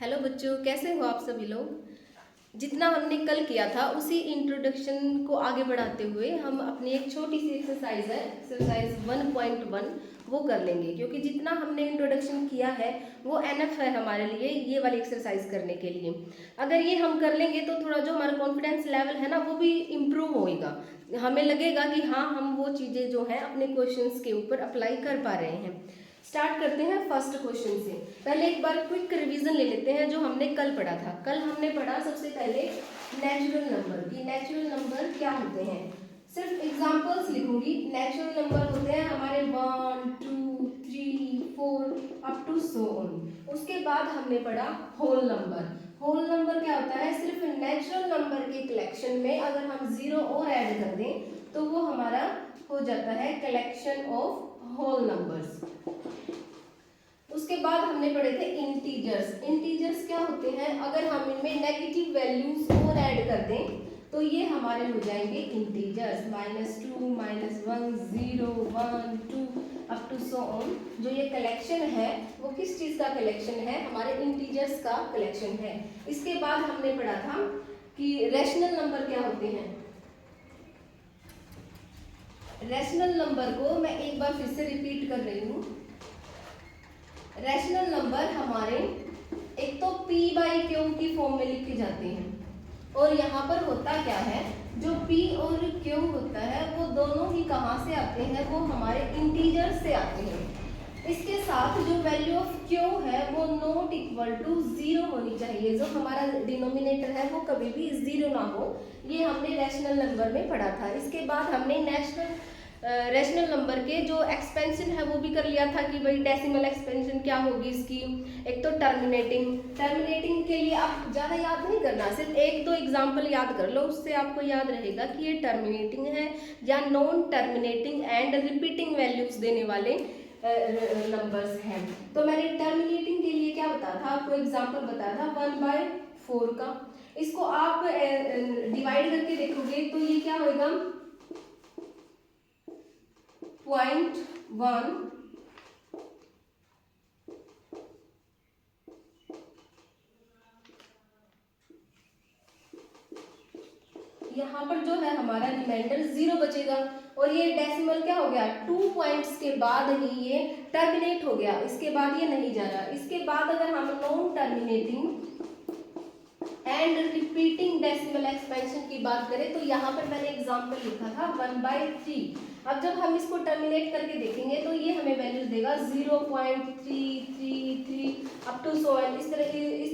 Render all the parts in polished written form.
Hello बच्चों, कैसे हो आप सभी लोग। जितना हमने कल किया था उसी इंट्रोडक्शन को आगे बढ़ाते हुए हम अपनी एक छोटी सी एक्सरसाइज है, एक्सरसाइज 1.1 वो कर लेंगे, क्योंकि जितना हमने इंट्रोडक्शन किया है वो एनफ है हमारे लिए ये वाली एक्सरसाइज करने के लिए। अगर ये हम कर लेंगे तो थोड़ा जो हमारा कॉन्फिडेंस लेवल है ना वो भी इम्प्रूव होएगा। हमें लगेगा कि हाँ, हम वो चीज़ें जो है अपने क्वेश्चंस के ऊपर अप्लाई कर पा रहे हैं। स्टार्ट करते हैं फर्स्ट क्वेश्चन से। पहले एक बार क्विक रिवीजन ले लेते हैं जो हमने कल पढ़ा था। कल हमने पढ़ा सबसे पहले नेचुरल नंबर कि नेचुरल नंबर क्या होते हैं। सिर्फ एग्जांपल्स लिखूंगी। नेचुरल नंबर होते हैं हमारे 1 2 3 4 अप टू सो ऑन। उसके बाद हमने पढ़ा होल नंबर। होल नंबर क्या होता है, सिर्फ नेचुरल नंबर के कलेक्शन में अगर हम जीरो और ऐड कर दें तो वो हमारा हो जाता है कलेक्शन ऑफ होल नंबर्स। उसके बाद हमने पढ़े थे इंटीजर्स। इंटीजर्स क्या होते हैं, अगर हम इनमें नेगेटिव वैल्यूज और ऐड कर दें तो ये हमारे हो जाएंगे integers. -2 -1 0 1 2 up to so on. जो ये कलेक्शन है वो किस चीज का कलेक्शन है, हमारे इंटीजर्स का कलेक्शन है। इसके बाद हमने पढ़ा था कि रैशनल नंबर क्या होते हैं। रैशनल नंबर को मैं एक बार फिर से रिपीट कर रही हूँ। रैशनल नंबर हमारे एक तो p बाई क्यू की फॉर्म में लिखे जाते हैं, और यहाँ पर होता क्या है, जो p और q होता है वो दोनों ही कहाँ से आते हैं, वो हमारे इंटीजर से आते हैं। इसके साथ जो वैल्यू ऑफ q है वो नॉट इक्वल टू 0 होनी चाहिए। जो हमारा डिनोमिनेटर है वो कभी भी 0 ना हो। ये हमने रैशनल नंबर में पढ़ा था। इसके बाद हमने रैशनल नंबर के जो एक्सपेंशन है वो भी कर लिया था कि भाई डेसिमल एक्सपेंशन क्या होगी इसकी। एक तो टर्मिनेटिंग के लिए आप ज़्यादा याद नहीं करना, सिर्फ एक दो एग्जांपल याद कर लो, उससे आपको याद रहेगा कि ये टर्मिनेटिंग है या non terminating and repeating values देने वाले नंबर्स हैं। तो मैंने टर्मिनेटिंग के लिए क्या बताया था, आपको एग्जाम्पल बताया था 1/4 का। इसको आप डिवाइड करके देखोगे तो ये क्या होगा, 0.1 यहाँ पर जो है हमारा रिमाइंडर 0 बचेगा। और ये डेसिमल क्या हो गया, 2 पॉइंट्स के बाद ही ये टर्मिनेट हो गया, इसके बाद ये नहीं जा रहा। इसके बाद अगर हम non terminating and repeating decimal expansion की बात करें तो यहाँ पर मैंने एग्जांपल लिखा था 1/3। अब जब हम इसको टर्मिनेट करके देखेंगे तो ये हमें वैल्यूज देगा 0.333 अप टू सो एन। इस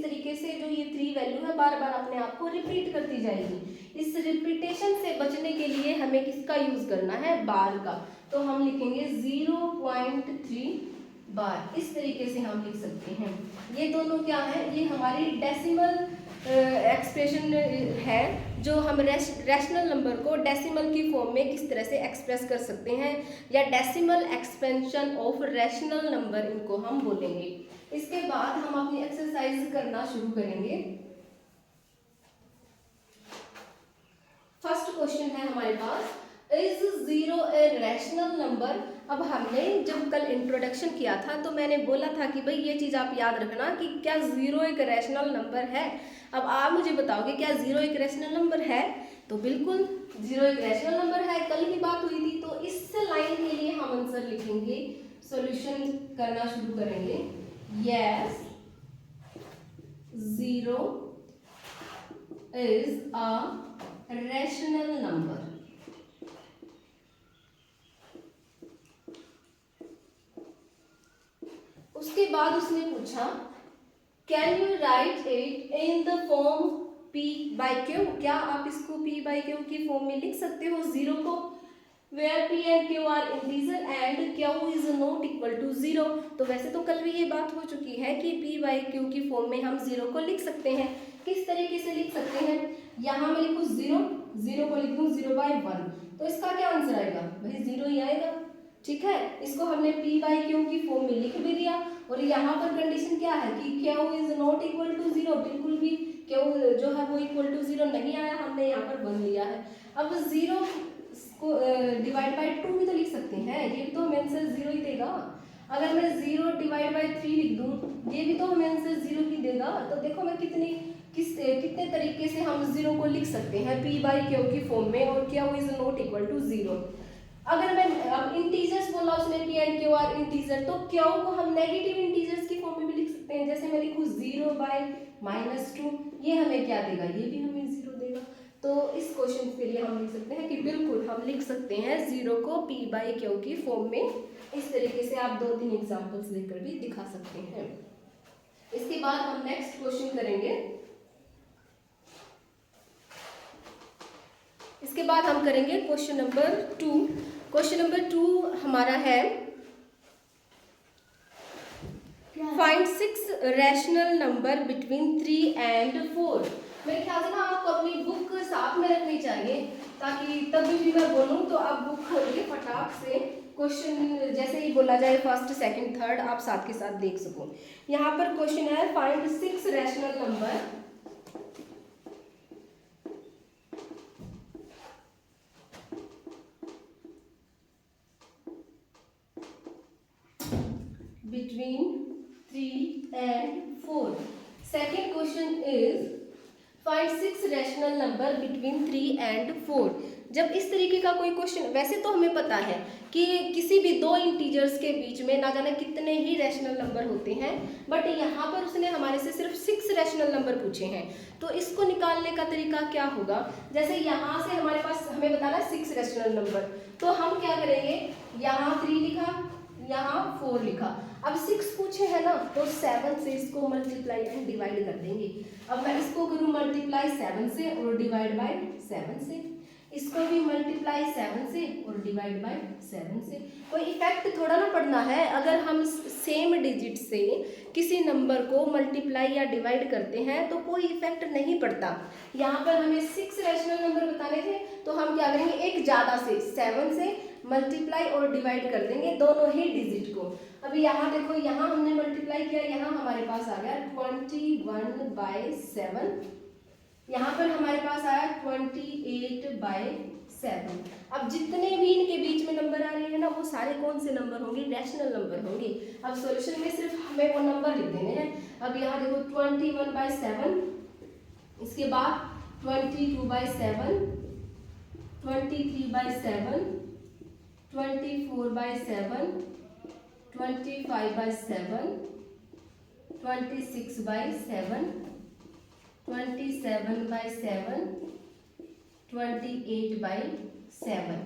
तरीके से जो ये 3 वैल्यू है बार बार अपने आप को रिपीट करती जाएगी। इस रिपीटेशन से बचने के लिए हमें किसका यूज करना है, बार का। तो हम लिखेंगे 0.3 बार। इस तरीके से हम लिख सकते हैं। ये दोनों क्या है, ये हमारी डेसिमल एक्सप्रेशन है, जो हम रैशनल नंबर को डेसिमल की फॉर्म में किस तरह से एक्सप्रेस कर सकते हैं, या decimal expansion of rational number इनको हम बोलेंगे। इसके बाद हम अपनी एक्सरसाइज करना शुरू करेंगे। फर्स्ट क्वेश्चन है हमारे पास, इज 0 ए रैशनल नंबर। अब हमने जब कल इंट्रोडक्शन किया था तो मैंने बोला था कि भाई ये चीज़ आप याद रखना कि क्या 0 एक रैशनल नंबर है। अब आप मुझे बताओगे क्या 0 एक रैशनल नंबर है, तो बिल्कुल 0 एक रैशनल नंबर है, कल ही बात हुई थी। तो इस लाइन के लिए हम आंसर लिखेंगे, सॉल्यूशन करना शुरू करेंगे। Yes 0 is a rational number. उसके बाद उसने पूछा can you write it in the form p by q. क्या आप इसको p बाई क्यू की फॉर्म में लिख सकते हो 0 को, where p and q are integer and q is not equal to 0। तो वैसे तो कल भी ये बात हो चुकी है कि p बाई क्यू की फॉर्म में हम 0 को लिख सकते हैं। किस तरीके से लिख सकते हैं, यहाँ मैं लिखूँ 0 को लिख दूँ 0/1, तो इसका क्या आंसर आएगा, भाई 0 ही आएगा। ठीक है, इसको हमने p बाई क्यू की फॉर्म में लिख भी दिया। और यहाँ पर कंडीशन क्या है कि q is not equal to 0, बिल्कुल भी q जो है वो इक्वल टू 0 नहीं आया, हमने यहाँ पर 1 लिया है। अब 0 को डिवाइड बाई 2 भी तो लिख सकते हैं, ये भी तो हमें आंसर 0 ही देगा। अगर मैं 0 डिवाइड बाई 3 लिख दूँ ये भी तो हमें आंसर 0 ही दे देगा तो देखो मैं कितने तरीके से हम जीरो को लिख सकते हैं पी बाई क्यू की फॉर्म में, और क्या is not equal to zero. अगर मैं अब इंटीजर्स बोला उसने p and q are integer, तो क्यू को हम नेगेटिव इंटीजर्स की फॉर्म में भी लिख सकते हैं। जैसे मैं लिखूँ 0/-2, ये हमें क्या देगा, ये भी हमें 0 देगा। तो इस क्वेश्चन के लिए हम लिख सकते हैं कि बिल्कुल हम लिख सकते हैं 0 को पी बाई क्यू की फॉर्म में। इस तरीके से आप 2-3 एग्जाम्पल्स देकर भी दिखा सकते हैं। इसके बाद हम नेक्स्ट क्वेश्चन करेंगे। इसके बाद हम करेंगे क्वेश्चन नंबर 2। क्वेश्चन नंबर 2 हमारा है find 6 rational number between 3 and 4। मेरे ख्याल से ना आपको अपनी बुक साथ में रखनी चाहिए, ताकि तभी भी मैं बोलूँ तो आप बुक खोल के फटाक से क्वेश्चन जैसे ही बोला जाए फर्स्ट सेकंड थर्ड आप साथ के साथ देख सको। यहाँ पर क्वेश्चन है find 6 rational number between 3 and 4. Second question is find 6 rational number between 3 and 4. जब इस तरीके का कोई क्वेश्चन, वैसे तो हमें पता है कि किसी भी दो इंटीजर्स के बीच में ना जाने कितने ही रैशनल नंबर होते हैं, बट यहाँ पर उसने हमारे से सिर्फ 6 रैशनल नंबर पूछे हैं। तो इसको निकालने का तरीका क्या होगा, जैसे यहाँ से हमारे पास हमें बताना है 6 रैशनल नंबर, तो हम क्या करेंगे, यहाँ 3 लिखा, यहाँ 4 लिखा। अब 6 पूछे है ना, तो 7 से इसको मल्टीप्लाई एंड डिवाइड कर देंगे। अब मैं इसको करूँ मल्टीप्लाई 7 से और डिवाइड बाय 7 से, इसको भी मल्टीप्लाई 7 से और डिवाइड बाय 7 से। कोई इफेक्ट थोड़ा ना पड़ना है। अगर हम सेम डिजिट से किसी नंबर को मल्टीप्लाई या डिवाइड करते हैं तो कोई इफेक्ट नहीं पड़ता। यहाँ पर हमें 6 रैशनल नंबर बताने थे, तो हम क्या करेंगे, एक ज़्यादा से 7 से मल्टीप्लाई और डिवाइड कर देंगे दोनों ही डिजिट को। अभी यहाँ देखो, यहाँ हमने मल्टीप्लाई किया, यहाँ हमारे पास आ गया 21/7, यहाँ पर हमारे पास आया 28/7। अब जितने भी इनके बीच में नंबर आ रहे हैं ना, वो सारे कौन से नंबर होंगे, रैशनल नंबर होंगे। अब सॉल्यूशन में सिर्फ हमें वो नंबर लिख देने हैं। अब यहाँ देखो 21/7, इसके बाद 22/7, 23/7, 24/7, 25/7, 26/7, 27/7, 28/7।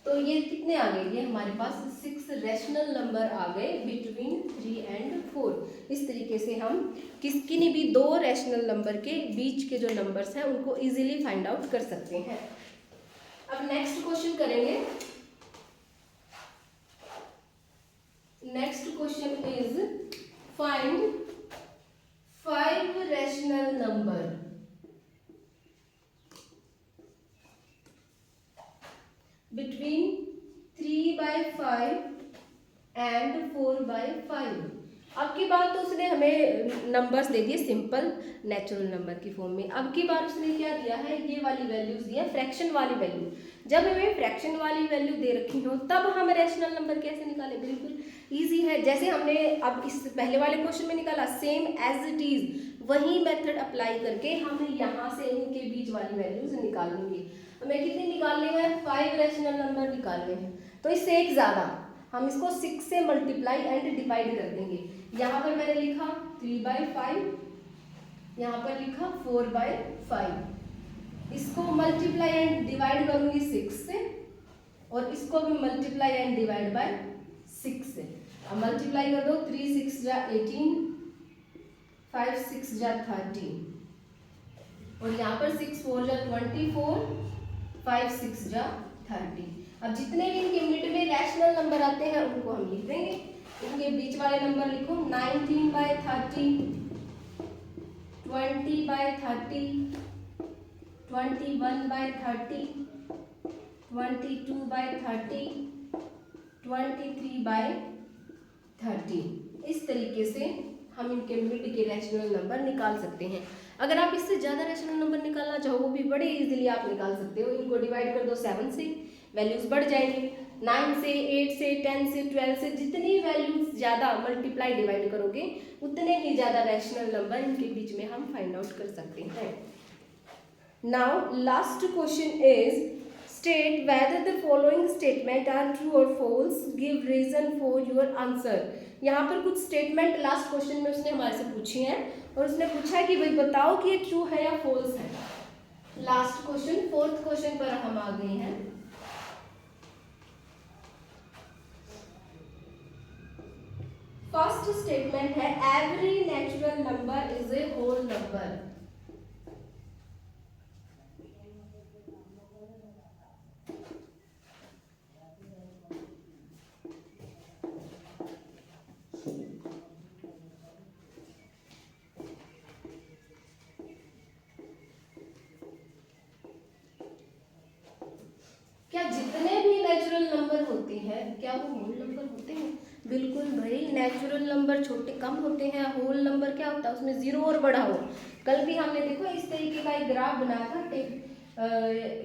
तो ये कितने आ गए, ये हमारे पास 6 रैशनल नंबर आ गए बिटवीन 3 एंड 4। इस तरीके से हम किन्हीं भी दो रैशनल नंबर के बीच के जो नंबर्स हैं उनको इजीली फाइंड आउट कर सकते हैं। अब नेक्स्ट क्वेश्चन करेंगे। Next question is find 5 rational number between 3/5 and 4/5। अब की बार तो उसने हमें नंबर्स दे दिए सिंपल नेचुरल नंबर की फॉर्म में। अब की बार उसने क्या दिया है, ये वाली वैल्यूज दी है, फ्रैक्शन वाली वैल्यू। जब हमें फ्रैक्शन वाली वैल्यू दे रखी हो तब हम रैशनल नंबर कैसे निकालें, बिल्कुल इजी है। जैसे हमने अब इस पहले वाले क्वेश्चन में निकाला, सेम एज इट इज वही मेथड अप्लाई करके हम यहाँ से इनके बीच वाली वैल्यूज निकालेंगे। हमें कितनी निकालनी है, 5 रैशनल नंबर निकालने हैं। तो इससे एक ज़्यादा हम इसको 6 से मल्टीप्लाई एंड डिवाइड कर देंगे। यहाँ पर मैंने लिखा 3/5, यहाँ पर लिखा 4/5। इसको मल्टीप्लाई एंड डिवाइड करूँगी 6 से, और इसको भी मल्टीप्लाई एंड डिवाइड बाय 6 से। अब मल्टीप्लाई कर दो, 3 6 जा 18, 5 6 जा 30, और यहाँ पर 6 4 जा 24, 5 6 जा 30। अब जितने भी इनके मिनट में रैशनल नंबर आते हैं उनको हम लिख देंगे। इनके बीच वाले नंबर लिखो 19/30, 20/30, 21/30, 22/30, 23/30। इस तरीके से हम इनके मिड के रैशनल नंबर निकाल सकते हैं। अगर आप इससे ज़्यादा रैशनल नंबर निकालना चाहो वो भी बड़े इजीली आप निकाल सकते हो। इनको डिवाइड कर दो 7 से, वैल्यूज बढ़ जाएंगे। 9 से, 8 से, 10 से, 12 से जितनी वैल्यूज ज़्यादा मल्टीप्लाई डिवाइड करोगे उतने ही ज़्यादा रैशनल नंबर इनके बीच में हम फाइंड आउट कर सकते हैं। Now last question is state whether the following statement are true or false, give reason for your answer. यहाँ पर कुछ स्टेटमेंट लास्ट क्वेश्चन में उसने हमारे से पूछी हैं और उसने पूछा है कि भाई बताओ कि ये ट्रू है या फॉल्स है। लास्ट क्वेश्चन, फोर्थ क्वेश्चन पर हम आ गए हैं। फर्स्ट स्टेटमेंट है every natural number is a whole number. क्या जितने भी नेचुरल नंबर होते हैं क्या वो होल नंबर होते हैं? बिल्कुल भाई, नेचुरल नंबर छोटे कम होते हैं, होल नंबर क्या होता है उसमें जीरो और बड़ा हो। कल भी हमने देखो इस तरीके का एक ग्राफ बनाया था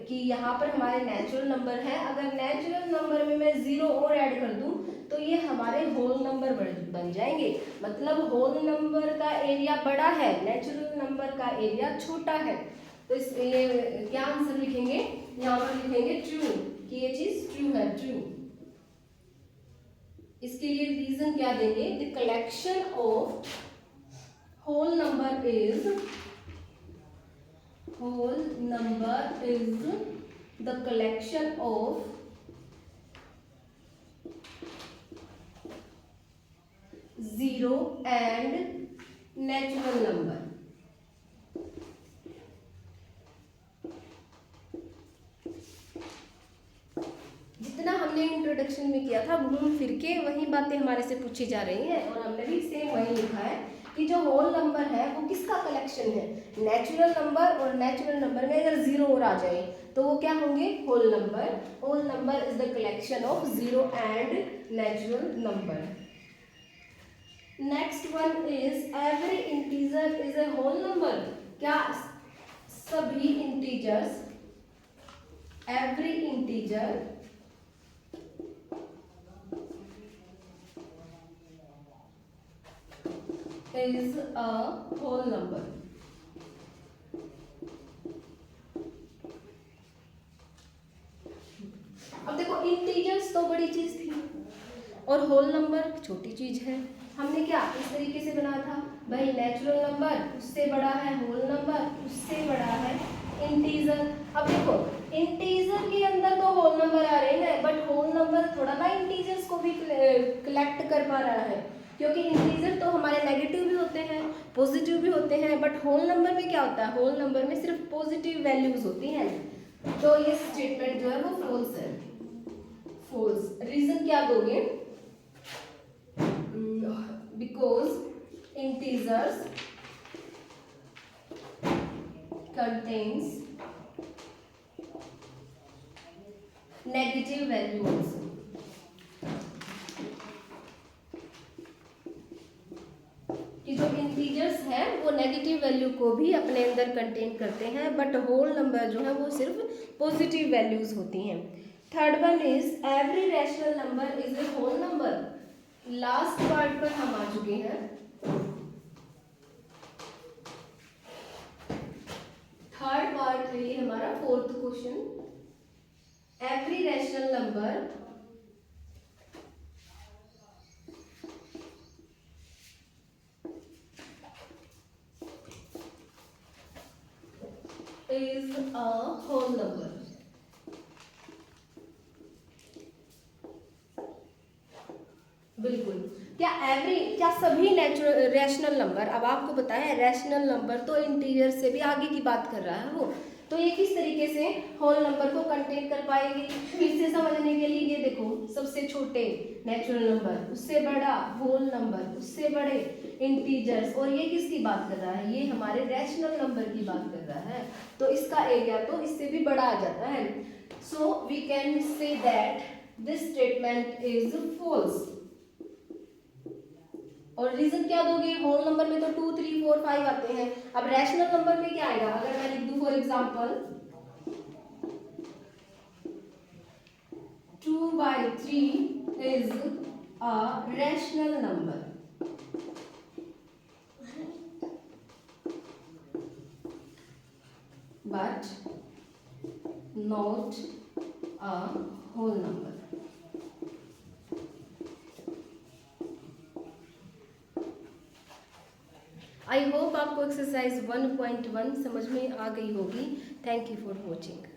कि यहाँ पर हमारे नेचुरल नंबर है, अगर नेचुरल नंबर में मैं जीरो और ऐड कर दूं तो ये हमारे होल नंबर बन जाएंगे। मतलब होल नंबर का एरिया बड़ा है, नेचुरल नंबर का एरिया छोटा है। तो इस क्या आंसर लिखेंगे? यहाँ पर लिखेंगे ट्रू, कि ये चीज ट्रू है, ट्रू। इसके लिए रीजन क्या देंगे? The collection of whole number is the collection of zero and natural number. जितना हमने इंट्रोडक्शन में किया था घूम फिर के वही बातें हमारे से पूछी जा रही हैं और हमने भी सेम वही लिखा है कि जो होल नंबर है वो किसका कलेक्शन है? नेचुरल नंबर, और नेचुरल नंबर में अगर जीरो और आ जाए तो वो क्या होंगे? Whole number. Whole number is the collection of zero and natural number. Next one is every integer is a whole number. क्या सभी integers, every integer is a whole number? अब देखो इंटीजर्स तो बड़ी चीज थी और होल नंबर छोटी चीज है। हमने क्या इस तरीके से बनाया था भाई, नेचुरल नंबर उससे बड़ा है, होल नंबर उससे बड़ा है इंटीजर। अब देखो इंटीजर के अंदर तो होल नंबर आ रहे हैं बट होल नंबर थोड़ा ना इंटीजर्स को भी कलेक्ट कर पा रहा है, क्योंकि इंटीजर तो हमारे नेगेटिव भी होते हैं, पॉजिटिव भी होते हैं, बट होल नंबर में क्या होता है? होल नंबर में सिर्फ पॉजिटिव वैल्यूज होती हैं। तो ये स्टेटमेंट जो है वो फॉल्स है, फॉल्स। रीजन क्या दोगे? Because integers contains negative values. कि जो इंटीजर्स हैं वो नेगेटिव वैल्यू को भी अपने अंदर कंटेन करते हैं, बट होल नंबर जो है वो सिर्फ पॉजिटिव वैल्यूज होती हैं। Third one is every rational number is a whole number. Last part पर हम आ चुके हैं। थर्ड पार्ट है ये हमारा fourth question. Every rational number is a whole number। बिल्कुल। क्या सभी नेचुरल रैशनल नंबर, अब आपको बताया रैशनल नंबर तो इंटीजर से भी आगे की बात कर रहा है वो, तो ये किस तरीके से होल नंबर को कंटेन कर पाएगी? फिर से समझने के लिए ये देखो, सबसे छोटे नेचुरल नंबर, उससे बड़ा होल नंबर, उससे बड़े इंटीजर्स, और ये किसकी बात कर रहा है? ये हमारे रैशनल नंबर की बात कर रहा है, तो इसका एरिया तो इससे भी बड़ा आ जाता है। So we can say that this statement is false. और रीजन क्या दोगे? होल नंबर में तो 2, 3, 4, 5 आते हैं, अब रैशनल नंबर में क्या आएगा? अगर मैं लिख दूं for example 2 2/3 is a rational number. But not a whole number. I hope आपको एक्सरसाइज 1.1 समझ में आ गई होगी। Thank you for watching.